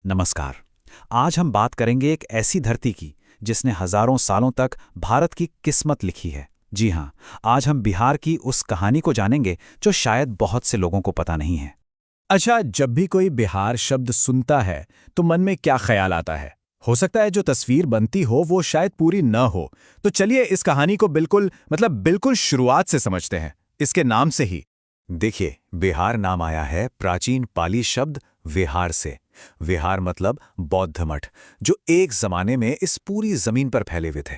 नमस्कार। आज हम बात करेंगे एक ऐसी धरती की जिसने हजारों सालों तक भारत की किस्मत लिखी है। जी हाँ, आज हम बिहार की उस कहानी को जानेंगे जो शायद बहुत से लोगों को पता नहीं है। अच्छा, जब भी कोई बिहार शब्द सुनता है तो मन में क्या ख्याल आता है? हो सकता है जो तस्वीर बनती हो वो शायद पूरी न हो। तो चलिए इस कहानी को बिल्कुल शुरुआत से समझते हैं, इसके नाम से ही। देखिए, बिहार नाम आया है प्राचीन पाली शब्द विहार से। विहार मतलब बौद्ध मठ, जो एक जमाने में इस पूरी जमीन पर फैले हुए थे।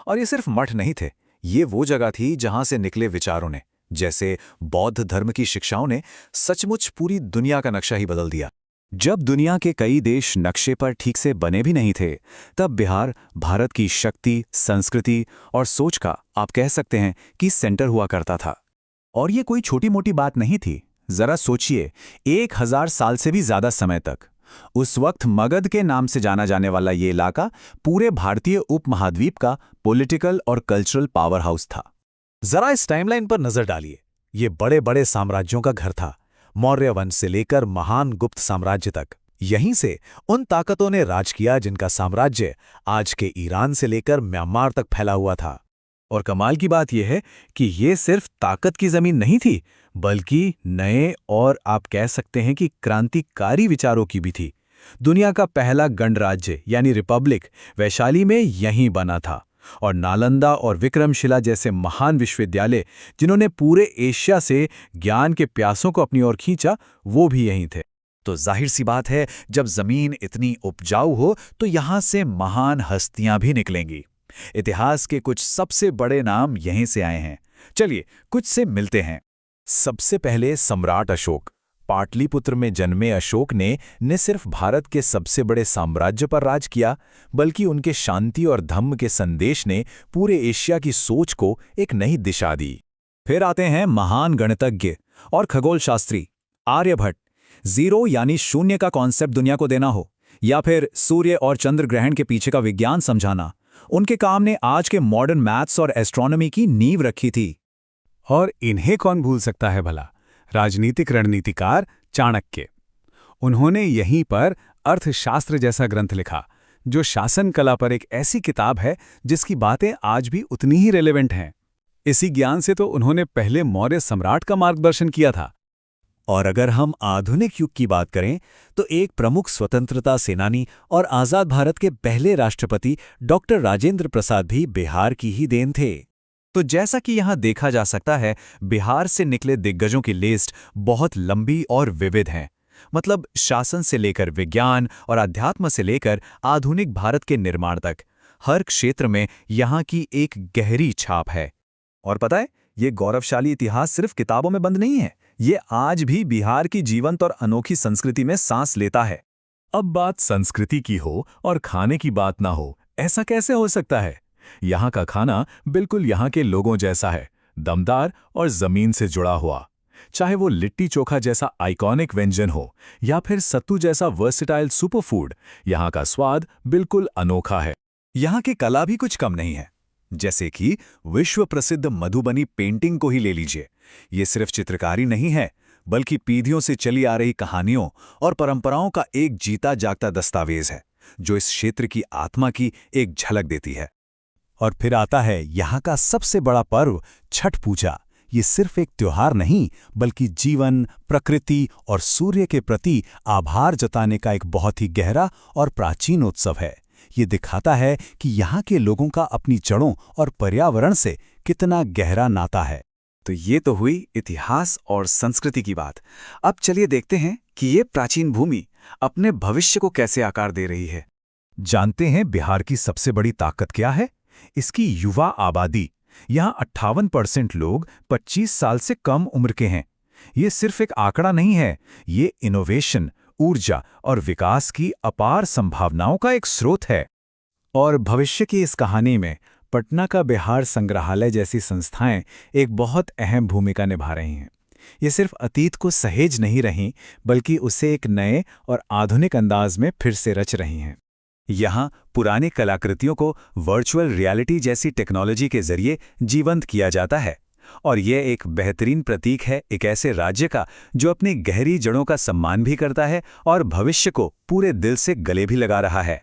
और ये सिर्फ मठ नहीं थे, ये वो जगह थी जहां से निकले विचारों ने, जैसे बौद्ध धर्म की शिक्षाओं ने, सचमुच पूरी दुनिया का नक्शा ही बदल दिया। जब दुनिया के कई देश नक्शे पर ठीक से बने भी नहीं थे, तब बिहार भारत की शक्ति, संस्कृति और सोच का आप कह सकते हैं कि सेंटर हुआ करता था। और ये कोई छोटी मोटी बात नहीं थी। जरा सोचिए, 1000 साल से भी ज्यादा समय तक उस वक्त मगध के नाम से जाना जाने वाला ये इलाका पूरे भारतीय उपमहाद्वीप का पॉलिटिकल और कल्चरल पावर हाउस था। जरा इस टाइमलाइन पर नजर डालिए। ये बड़े बड़े साम्राज्यों का घर था, मौर्य वंश से लेकर महान गुप्त साम्राज्य तक। यहीं से उन ताकतों ने राज किया जिनका साम्राज्य आज के ईरान से लेकर म्यांमार तक फैला हुआ था। और कमाल की बात यह है कि ये सिर्फ ताकत की जमीन नहीं थी, बल्कि नए और आप कह सकते हैं कि क्रांतिकारी विचारों की भी थी। दुनिया का पहला गणराज्य यानी रिपब्लिक वैशाली में यहीं बना था, और नालंदा और विक्रमशिला जैसे महान विश्वविद्यालय जिन्होंने पूरे एशिया से ज्ञान के प्यासों को अपनी ओर खींचा, वो भी यहीं थे। तो जाहिर सी बात है, जब जमीन इतनी उपजाऊ हो तो यहां से महान हस्तियां भी निकलेंगी। इतिहास के कुछ सबसे बड़े नाम यहीं से आए हैं। चलिए कुछ से मिलते हैं। सबसे पहले सम्राट अशोक। पाटलिपुत्र में जन्मे अशोक ने न सिर्फ भारत के सबसे बड़े साम्राज्य पर राज किया, बल्कि उनके शांति और धम्म के संदेश ने पूरे एशिया की सोच को एक नई दिशा दी। फिर आते हैं महान गणितज्ञ और खगोल शास्त्री आर्यभट्ट। जीरो यानी शून्य का कॉन्सेप्ट दुनिया को देना हो, या फिर सूर्य और चंद्र ग्रहण के पीछे का विज्ञान समझाना, उनके काम ने आज के मॉडर्न मैथ्स और एस्ट्रोनॉमी की नींव रखी थी। और इन्हें कौन भूल सकता है भला, राजनीतिक रणनीतिकार चाणक्य। उन्होंने यहीं पर अर्थशास्त्र जैसा ग्रंथ लिखा, जो शासन कला पर एक ऐसी किताब है जिसकी बातें आज भी उतनी ही रेलेवेंट हैं। इसी ज्ञान से तो उन्होंने पहले मौर्य सम्राट का मार्गदर्शन किया था। और अगर हम आधुनिक युग की बात करें तो एक प्रमुख स्वतंत्रता सेनानी और आजाद भारत के पहले राष्ट्रपति डॉक्टर राजेंद्र प्रसाद भी बिहार की ही देन थे। तो जैसा कि यहाँ देखा जा सकता है, बिहार से निकले दिग्गजों की लिस्ट बहुत लंबी और विविध है। मतलब शासन से लेकर विज्ञान और अध्यात्म से लेकर आधुनिक भारत के निर्माण तक, हर क्षेत्र में यहाँ की एक गहरी छाप है। और पता है, ये गौरवशाली इतिहास सिर्फ किताबों में बंद नहीं है, ये आज भी बिहार की जीवंत और अनोखी संस्कृति में सांस लेता है। अब बात संस्कृति की हो और खाने की बात ना हो, ऐसा कैसे हो सकता है? यहाँ का खाना बिल्कुल यहाँ के लोगों जैसा है, दमदार और जमीन से जुड़ा हुआ। चाहे वो लिट्टी चोखा जैसा आइकॉनिक व्यंजन हो या फिर सत्तू जैसा वर्सेटाइल सुपर फूड, यहाँ का स्वाद बिल्कुल अनोखा है। यहाँ की कला भी कुछ कम नहीं है। जैसे कि विश्व प्रसिद्ध मधुबनी पेंटिंग को ही ले लीजिए। ये सिर्फ चित्रकारी नहीं है, बल्कि पीढ़ियों से चली आ रही कहानियों और परंपराओं का एक जीता जागता दस्तावेज है, जो इस क्षेत्र की आत्मा की एक झलक देती है। और फिर आता है यहाँ का सबसे बड़ा पर्व, छठ पूजा। ये सिर्फ एक त्योहार नहीं, बल्कि जीवन, प्रकृति और सूर्य के प्रति आभार जताने का एक बहुत ही गहरा और प्राचीन उत्सव है। ये दिखाता है कि यहाँ के लोगों का अपनी जड़ों और पर्यावरण से कितना गहरा नाता है। तो ये तो हुई इतिहास और संस्कृति की बात। अब चलिए देखते हैं कि ये प्राचीन भूमि अपने भविष्य को कैसे आकार दे रही है। जानते हैं बिहार की सबसे बड़ी ताकत क्या है? इसकी युवा आबादी। यहाँ 58% लोग 25 साल से कम उम्र के हैं। ये सिर्फ एक आंकड़ा नहीं है, ये इनोवेशन, ऊर्जा और विकास की अपार संभावनाओं का एक स्रोत है। और भविष्य की इस कहानी में पटना का बिहार संग्रहालय जैसी संस्थाएं एक बहुत अहम भूमिका निभा रही हैं। ये सिर्फ अतीत को सहेज नहीं रहीं, बल्कि उसे एक नए और आधुनिक अंदाज में फिर से रच रही हैं। यहाँ पुरानी कलाकृतियों को वर्चुअल रियलिटी जैसी टेक्नोलॉजी के जरिए जीवंत किया जाता है और यह एक बेहतरीन प्रतीक है एक ऐसे राज्य का जो अपनी गहरी जड़ों का सम्मान भी करता है और भविष्य को पूरे दिल से गले भी लगा रहा है।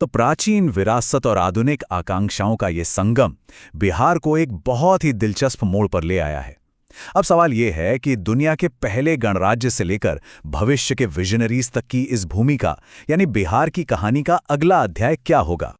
तो प्राचीन विरासत और आधुनिक आकांक्षाओं का ये संगम बिहार को एक बहुत ही दिलचस्प मोड़ पर ले आया है। अब सवाल ये है कि दुनिया के पहले गणराज्य से लेकर भविष्य के विजनरीज तक की इस भूमि का यानी बिहार की कहानी का अगला अध्याय क्या होगा।